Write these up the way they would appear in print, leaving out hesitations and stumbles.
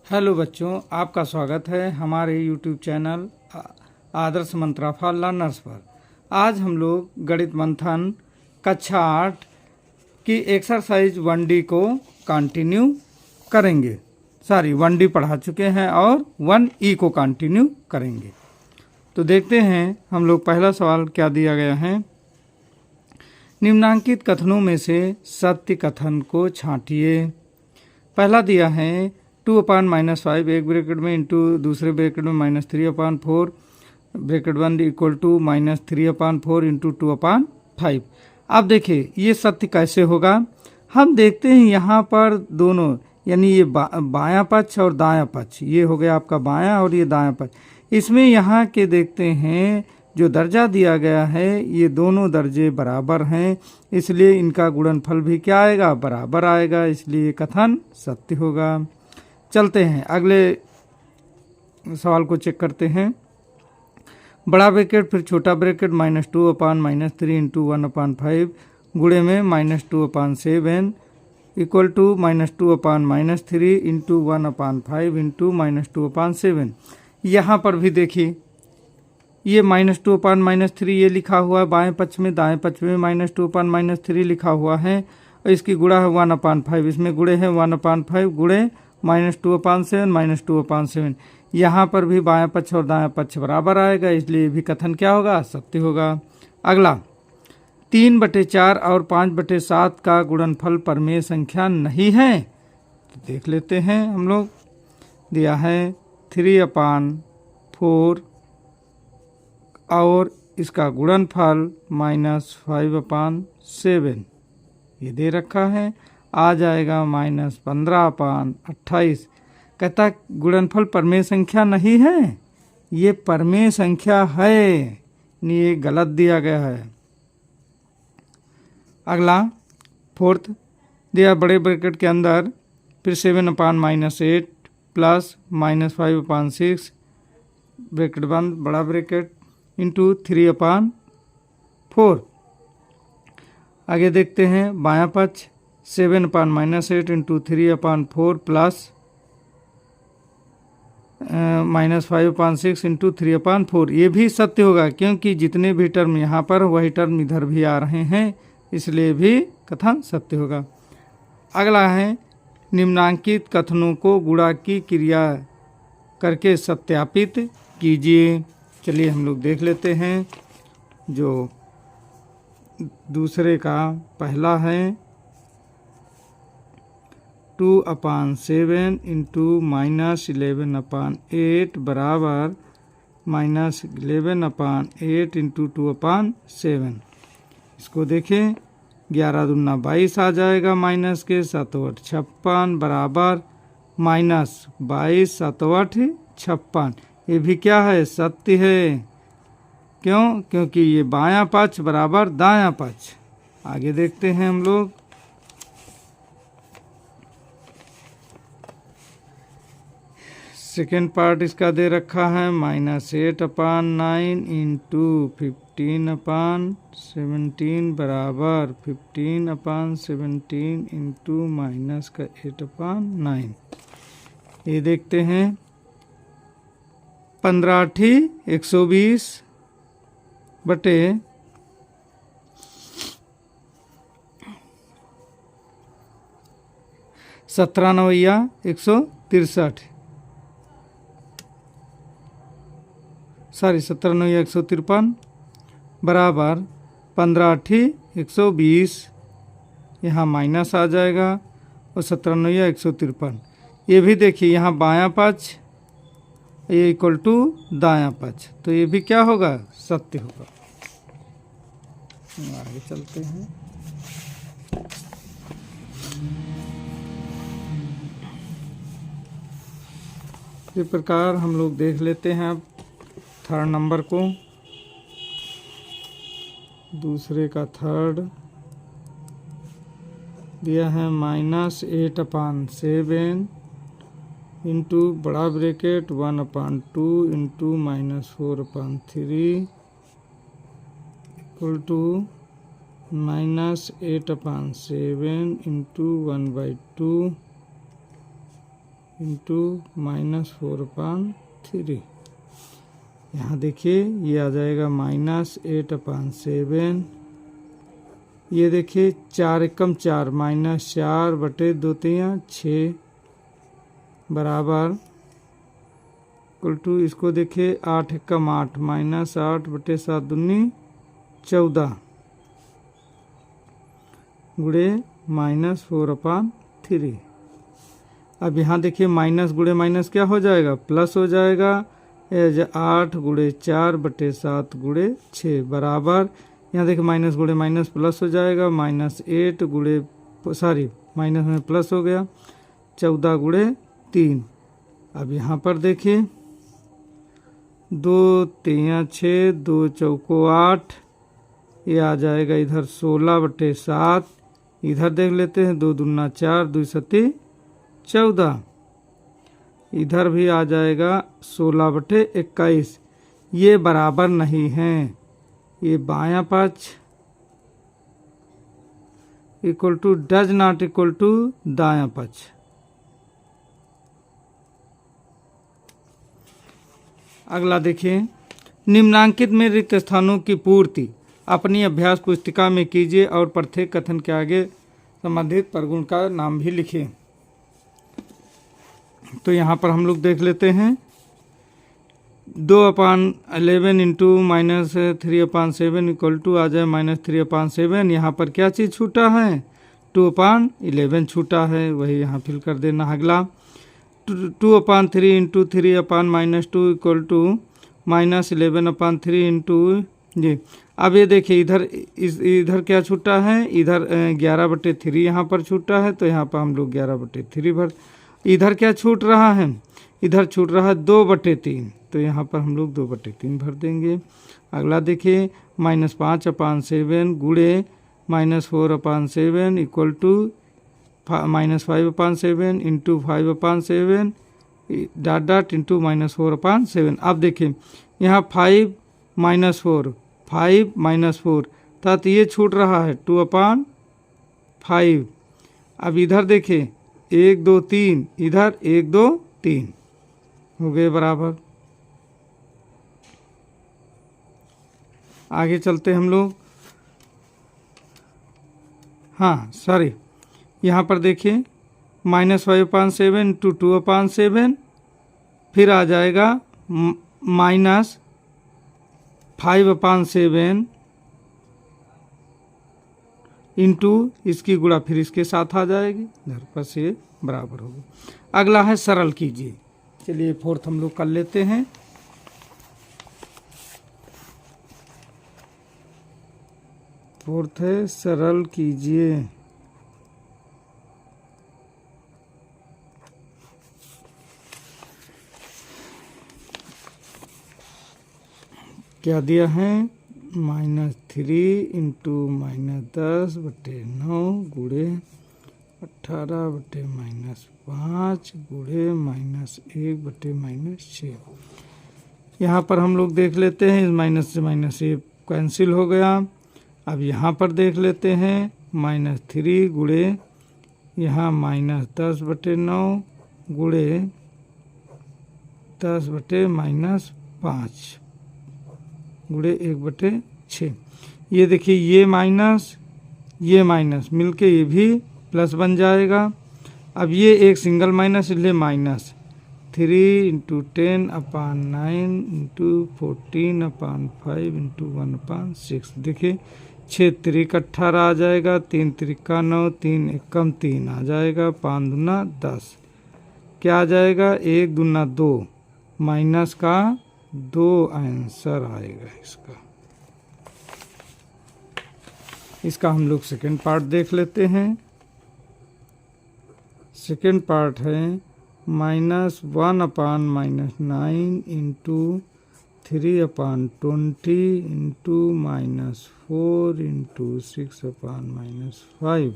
Hello बच्चों, आपका स्वागत है हमारे यूट्यूब चैनल आदर्श मंत्राफा लर्नर्स पर। आज हम लोग गणित मंथन कक्षा 8 की एक्सरसाइज 1D को कंटिन्यू करेंगे। 1D पढ़ा चुके हैं और 1E को कंटिन्यू करेंगे। तो देखते हैं हम लोग पहला सवाल क्या दिया गया है। निम्नांकित कथनों में से सत्य कथन को छांटिए। पहला दिया है 2/-5 एक ब्रैकेट में इंटू दूसरे ब्रैकेट में -3/4 ब्रैकेट बंद इक्वल टू -3/4 इंटू 2/5। अब देखिए ये सत्य कैसे होगा। हम देखते हैं यहाँ पर दोनों यानी ये बायां पक्ष और दायां पक्ष, ये हो गया आपका बायां और ये दायां पक्ष। इसमें यहाँ के देखते हैं जो दर्जा दिया गया है ये दोनों दर्जे बराबर हैं, इसलिए इनका गुणनफल भी क्या आएगा, बराबर आएगा, इसलिए कथन सत्य होगा। चलते हैं अगले सवाल को चेक करते हैं। बड़ा ब्रैकेट फिर छोटा ब्रैकेट -2/-3 इंटू 1/5 गुणे में -2/7 इक्वल टू -2/-3 इंटू 1/5 इंटू -2/7। यहाँ पर भी देखिए ये -2/-3 ये लिखा हुआ है बाएं पक्ष में, दाएं पक्ष में -2/-3 लिखा हुआ है और इसकी गुणा है 1/5, इसमें गुणे है 1/5 गुणे -2/7 -2/7। यहाँ पर भी बायां पक्ष और दायां पक्ष बराबर आएगा, इसलिए भी कथन क्या होगा, सत्य होगा। अगला 3/4 और 5/7 का गुणनफल परमेय संख्या नहीं है, तो देख लेते हैं हम लोग। दिया है 3/4 और इसका गुणनफल -5/7 ये दे रखा है, आ जाएगा -15/28। कहता गुणनफल परमेय संख्या नहीं है, ये परमेय संख्या है, ये गलत दिया गया है। अगला 4th दिया बड़े ब्रैकेट के अंदर फिर 7/-8 प्लस -5/6 ब्रैकेट बंद बड़ा ब्रैकेट इंटू 3/4। आगे देखते हैं बायां पक्ष 7/-8 इंटू 3/4 प्लस -5/6 इंटू 3/4। ये भी सत्य होगा क्योंकि जितने भी टर्म यहाँ पर वही टर्म इधर भी आ रहे हैं, इसलिए भी कथन सत्य होगा। अगला है निम्नांकित कथनों को गुणा की क्रिया करके सत्यापित कीजिए। चलिए हम लोग देख लेते हैं। जो दूसरे का पहला है 2/7 इंटू -11/8 बराबर -11/8 इंटू 2/7। इसको देखें 11 दूना 22 आ जाएगा, माइनस के 7/8 56 बराबर -22 7/8 56। ये भी क्या है, सत्य है। क्यों? क्योंकि ये बायां पक्ष बराबर दायां पक्ष। आगे देखते हैं हम लोग। सेकेंड पार्ट इसका दे रखा है -8/9 इंटू 15/17 बराबर 15/17 इंटू -8/9। ये देखते हैं 15 120 बटे 17 9 163 17 9 153 बराबर 15 120। यहाँ माइनस आ जाएगा और 17 9 153। ये भी देखिए यहाँ बायां पक्ष ये इक्वल टू दायां पक्ष, तो ये भी क्या होगा, सत्य होगा। आगे चलते हैं। इस प्रकार हम लोग देख लेते हैं अब थर्ड नंबर को। दूसरे का थर्ड दिया है -8/7 इंटू बड़ा bracket 1/2 into -4/3 equal to -8/7 into 1/2 into -4/3। यहाँ देखिए ये आ जाएगा -8/7। ये देखिए 4 एकम 4 -4/2 बराबर इक्वल टू, इसको देखिए 8 एकम 8 -8/7 दूनी 14 गुणे -4/3। अब यहाँ देखिए माइनस गुणे माइनस क्या हो जाएगा, प्लस हो जाएगा। 8 गुणे 4/7 गुणे 6 बराबर, यहाँ देखिए माइनस गुणे माइनस प्लस हो जाएगा, -8 गुणे माइनस में प्लस हो गया 14 गुणे 3। अब यहाँ पर देखिए 2 3 6 2 चौको 8, ये आ जाएगा इधर 16/7। इधर देख लेते हैं 2 दूना 4 2 सती 14, इधर भी आ जाएगा 16/21। ये बराबर नहीं है, ये बायां पक्ष equal to does not equal to दायां पक्ष। अगला देखिए, निम्नांकित में रिक्त स्थानों की पूर्ति अपनी अभ्यास पुस्तिका में कीजिए और प्रत्येक कथन के आगे संबंधित प्रगुण का नाम भी लिखें। तो यहाँ पर हम लोग देख लेते हैं 2/11 इंटू -3/7 इक्वल टू आ जाए -3/7। यहाँ पर क्या चीज़ छूटा है, 2/11 छूटा है, वही यहाँ फिल कर देना। अगला 2/3 इंटू 3/-2 इक्वल टू -11/3 इंटू जी। अब ये देखिए इधर क्या छूटा है, इधर 11/3 यहाँ पर छूटा है, तो यहाँ पर हम लोग 11/3 भर। इधर क्या छूट रहा है, इधर छूट रहा है 2/3, तो यहाँ पर हम लोग 2/3 भर देंगे। अगला देखिए -5/7 गुणे -4/7 equal to -5/7 into 5/7 dot into -4/7। अब देखिए यहाँ 5 -4 तथा ये छूट रहा है 2/5। अब इधर देखिए 1 2 3, इधर 1 2 3 हो गए बराबर। आगे चलते हम लोग, हाँ सॉरी, यहाँ पर देखिए -5/7 इंटू 2/7, फिर आ जाएगा -5/7 इंटू इसकी गुणा फिर इसके साथ आ जाएगी, इधर पर से बराबर होगा। अगला है सरल कीजिए। चलिए 4th हम लोग कर लेते हैं। फोर्थ है सरल कीजिए। क्या दिया है, -3 इंटू -10/9 गुणे 18/-5 गुणे -1/-6। यहाँ पर हम लोग देख लेते हैं, इस माइनस से माइनस ये कैंसिल हो गया। अब यहाँ पर देख लेते हैं -3 गुणे यहाँ -10/9 गुणे 10/-5 गुणे 1/6। ये देखिए ये माइनस मिलके ये भी प्लस बन जाएगा। अब ये एक सिंगल माइनस इसलिए -3 इंटू 10/9 इंटू 14/5 इंटू 1/6। देखिए 6 3 18 आ जाएगा, 3 3 9, 3 एकम 3 आ जाएगा, 5 दूना 10। क्या आ जाएगा, 1 दूना 2, माइनस का 2 आंसर आएगा इसका हम लोग सेकेंड पार्ट देख लेते हैं। सेकेंड पार्ट है -1/-9 इंटू 3/20 इंटू -4 इंटू 6/-5।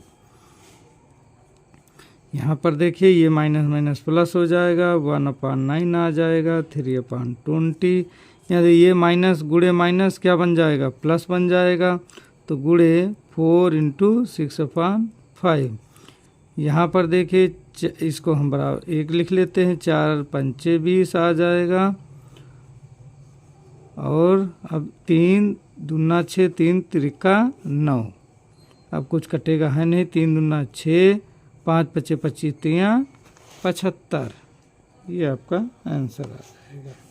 यहाँ पर देखिए ये माइनस माइनस प्लस हो जाएगा, 1/9 आ जाएगा, 3/20। यहाँ ये माइनस गुणे माइनस क्या बन जाएगा, प्लस बन जाएगा, तो गुणे 4 इंटू 6/5। यहाँ पर देखिए इसको हम बराबर 1 लिख लेते हैं, 4 पंचे 20 आ जाएगा। और अब 3 दूना 6, 3 त्रिका 9। अब कुछ कटेगा है नहीं, 3 दूना 6, 5 पचे 25, 3 75। ये आपका आंसर आ जाएगा।